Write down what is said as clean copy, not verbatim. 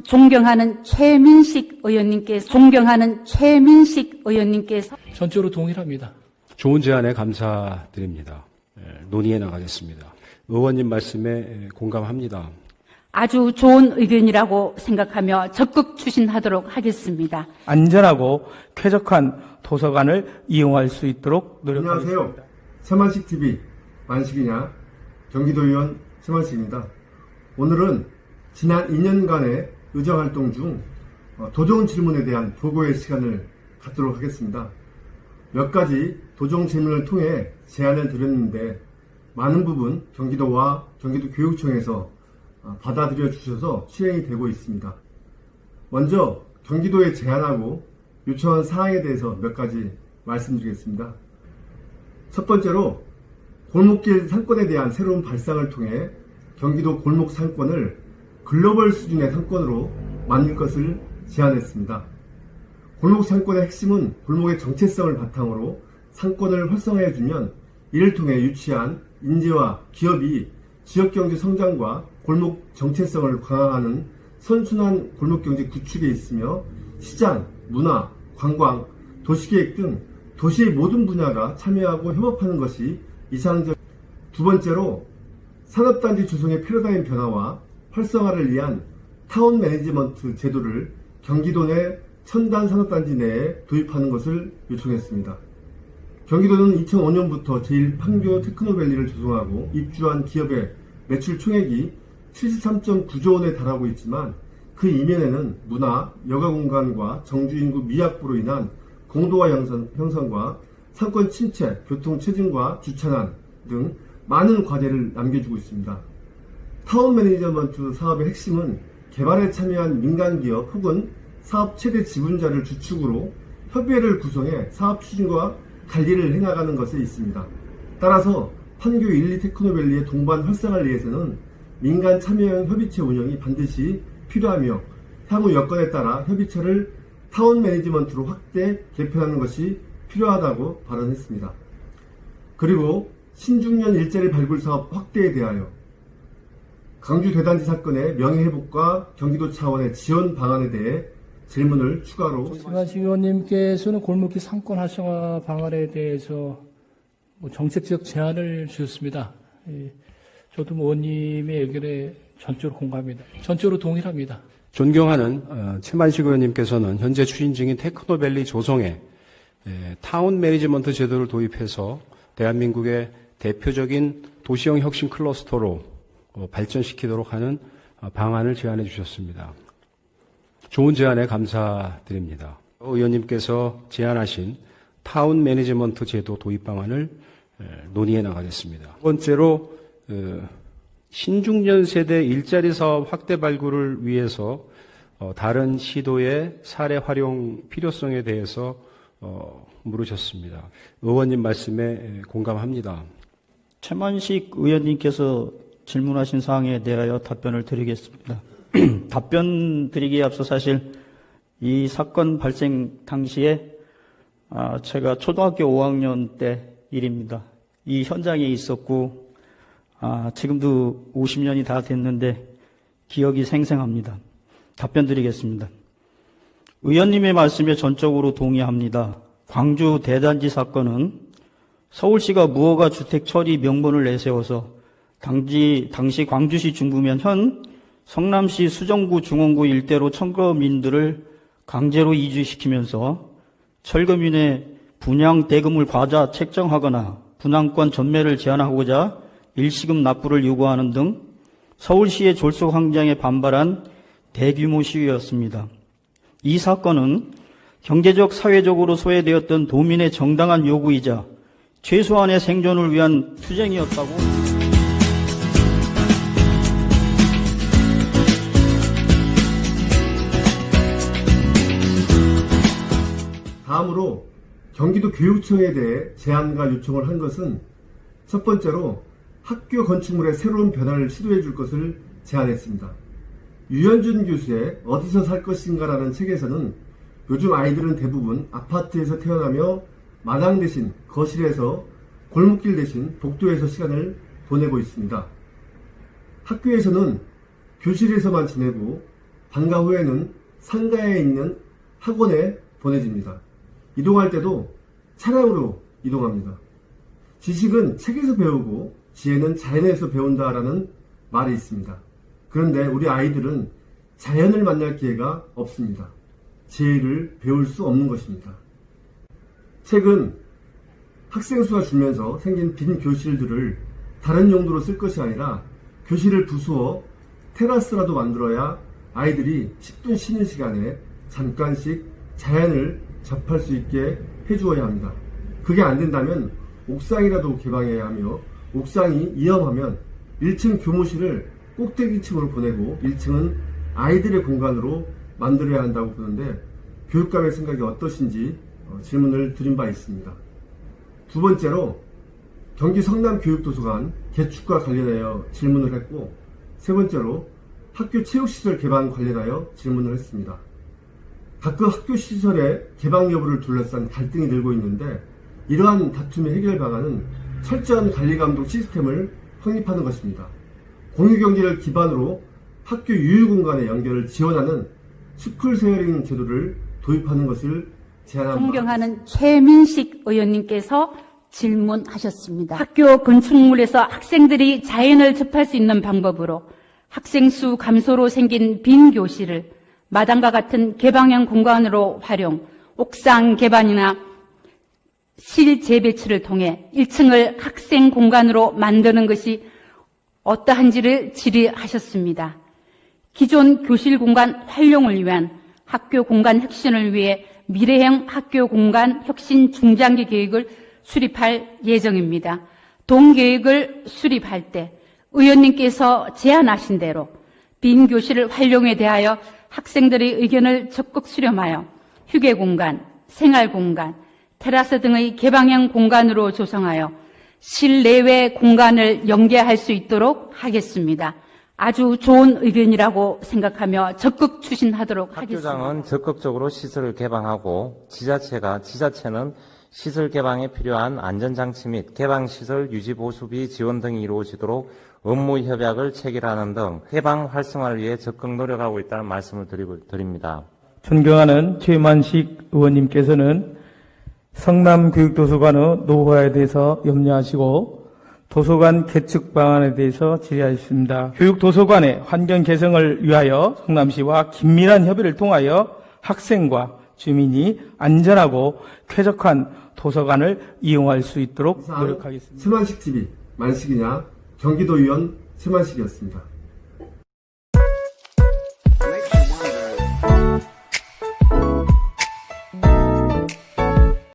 존경하는 최민식 의원님께서 전적으로 동일합니다. 좋은 제안에 감사드립니다. 논의해 나가겠습니다. 의원님 말씀에 공감합니다. 아주 좋은 의견이라고 생각하며 적극 추진하도록 하겠습니다. 안전하고 쾌적한 도서관을 이용할 수 있도록 노력하겠습니다. 안녕하세요. 최만식TV 만식이냐 경기도의원 최만식입니다. 오늘은 지난 2년간의 의정활동 중 도정 질문에 대한 보고의 시간을 갖도록 하겠습니다. 몇 가지 도정 질문을 통해 제안을 드렸는데 많은 부분 경기도와 경기도교육청에서 받아들여 주셔서 시행이 되고 있습니다. 먼저 경기도에 제안하고 요청한 사항에 대해서 몇 가지 말씀드리겠습니다. 첫 번째로 골목길 상권에 대한 새로운 발상을 통해 경기도 골목 상권을 글로벌 수준의 상권으로 만들 것을 제안했습니다. 골목 상권의 핵심은 골목의 정체성을 바탕으로 상권을 활성화해주면 이를 통해 유치한 인재와 기업이 지역경제 성장과 골목 정체성을 강화하는 선순환 골목경제 구축에 있으며 시장, 문화, 관광, 도시계획 등 도시의 모든 분야가 참여하고 협업하는 것이 이상적. 두 번째로 산업단지 조성의 패러다임 변화와 활성화를 위한 타운 매니지먼트 제도를 경기도 내 첨단 산업단지 내에 도입하는 것을 요청했습니다. 경기도는 2005년부터 제1판교 테크노밸리를 조성하고 입주한 기업의 매출 총액이 73.9조 원에 달하고 있지만 그 이면에는 문화, 여가공간과 정주인구 미확보로 인한 공도화 형성과 상권 침체, 교통 체증과 주차난 등 많은 과제를 남겨주고 있습니다. 타운 매니지먼트 사업의 핵심은 개발에 참여한 민간기업 혹은 사업 최대 지분자를 주축으로 협의회를 구성해 사업 추진과 관리를 해나가는 것에 있습니다. 따라서 판교 1, 2 테크노밸리의 동반 활성화를 위해서는 민간 참여형 협의체 운영이 반드시 필요하며 향후 여건에 따라 협의체를 타운 매니지먼트로 확대 개편하는 것이 필요하다고 발언했습니다. 그리고 신중년 일자리 발굴 사업 확대에 대하여 강주 대단지 사건의 명예회복과 경기도 차원의 지원 방안에 대해 질문을 추가로. 최만식 의원님께서는 골목길 상권 활성화 방안에 대해서 정책적 제안을 주셨습니다. 저도 의원님의 의견에 전적으로 공감합니다. 전적으로 동일합니다. 존경하는 최만식 의원님께서는 현재 추진 중인 테크노밸리 조성에 타운 매니지먼트 제도를 도입해서 대한민국의 대표적인 도시형 혁신 클러스터로 발전시키도록 하는 방안을 제안해 주셨습니다. 좋은 제안에 감사드립니다. 의원님께서 제안하신 타운 매니지먼트 제도 도입 방안을 논의해 나가겠습니다. 두 번째로 신중년 세대 일자리 사업 확대 발굴을 위해서 다른 시도의 사례 활용 필요성에 대해서 물으셨습니다. 의원님 말씀에 공감합니다. 최만식 의원님께서 질문하신 사항에 대하여 답변을 드리겠습니다. 답변 드리기에 앞서 사실 이 사건 발생 당시에 제가 초등학교 5학년 때 일입니다. 이 현장에 있었고 지금도 50년이 다 됐는데 기억이 생생합니다. 답변 드리겠습니다. 의원님의 말씀에 전적으로 동의합니다. 광주 대단지 사건은 서울시가 무허가 주택 처리 명분을 내세워서 당시 광주시 중구면 현 성남시 수정구 중원구 일대로 철거민들을 강제로 이주시키면서 철거민의 분양 대금을 과다 책정하거나 분양권 전매를 제한하고자 일시금 납부를 요구하는 등 서울시의 졸속 항쟁에 반발한 대규모 시위였습니다. 이 사건은 경제적, 사회적으로 소외되었던 도민의 정당한 요구이자 최소한의 생존을 위한 투쟁이었다고. 다음으로 경기도 교육청에 대해 제안과 요청을 한 것은 첫 번째로 학교 건축물의 새로운 변화를 시도해 줄 것을 제안했습니다. 유현준 교수의 어디서 살 것인가라는 책에서는 요즘 아이들은 대부분 아파트에서 태어나며 마당 대신 거실에서 골목길 대신 복도에서 시간을 보내고 있습니다. 학교에서는 교실에서만 지내고 방과 후에는 상가에 있는 학원에 보내집니다. 이동할 때도 차량으로 이동합니다. 지식은 책에서 배우고 지혜는 자연에서 배운다라는 말이 있습니다. 그런데 우리 아이들은 자연을 만날 기회가 없습니다. 지혜를 배울 수 없는 것입니다. 책은 학생 수가 줄면서 생긴 빈 교실들을 다른 용도로 쓸 것이 아니라 교실을 부수어 테라스라도 만들어야 아이들이 10분 쉬는 시간에 잠깐씩 자연을 접할 수 있게 해주어야 합니다. 그게 안 된다면 옥상이라도 개방해야 하며 옥상이 위험하면 1층 교무실을 꼭대기층으로 보내고 1층은 아이들의 공간으로 만들어야 한다고 보는데 교육감의 생각이 어떠신지 질문을 드린 바 있습니다. 두 번째로 경기 성남교육도서관 개축과 관련하여 질문을 했고 세 번째로 학교 체육시설 개방 관련하여 질문을 했습니다. 각각 학교 시설의 개방 여부를 둘러싼 갈등이 늘고 있는데 이러한 다툼의 해결 방안은 철저한 관리감독 시스템을 확립하는 것입니다. 공유경제를 기반으로 학교 유휴공간의 연결을 지원하는 스쿨 쉐어링 제도를 도입하는 것을 제안합니다. 존경하는 최민식 의원님께서 질문하셨습니다. 학교 건축물에서 학생들이 자연을 접할 수 있는 방법으로 학생 수 감소로 생긴 빈 교실을 마당과 같은 개방형 공간으로 활용, 옥상 개방이나 실 재배치를 통해 1층을 학생 공간으로 만드는 것이 어떠한지를 질의하셨습니다. 기존 교실 공간 활용을 위한 학교 공간 혁신을 위해 미래형 학교 공간 혁신 중장기 계획을 수립할 예정입니다. 동계획을 수립할 때 의원님께서 제안하신 대로 빈 교실을 활용에 대하여 학생들의 의견을 적극 수렴하여 휴게 공간, 생활 공간, 테라스 등의 개방형 공간으로 조성하여 실내외 공간을 연계할 수 있도록 하겠습니다. 아주 좋은 의견이라고 생각하며 적극 추진하도록 하겠습니다. 학교장은 적극적으로 시설을 개방하고 지자체는 시설 개방에 필요한 안전장치 및 개방시설 유지 보수비 지원 등이 이루어지도록 업무 협약을 체결하는 등 개방 활성화를 위해 적극 노력하고 있다는 말씀을 드립니다. 존경하는 최만식 의원님께서는 성남교육도서관의 노후화에 대해서 염려하시고 도서관 개축 방안에 대해서 질의하셨습니다. 교육도서관의 환경 개선을 위하여 성남시와 긴밀한 협의를 통하여 학생과 주민이 안전하고 쾌적한 도서관을 이용할 수 있도록 노력하겠습니다. 최만식 TV 만식이냐 경기도의원 최만식이었습니다.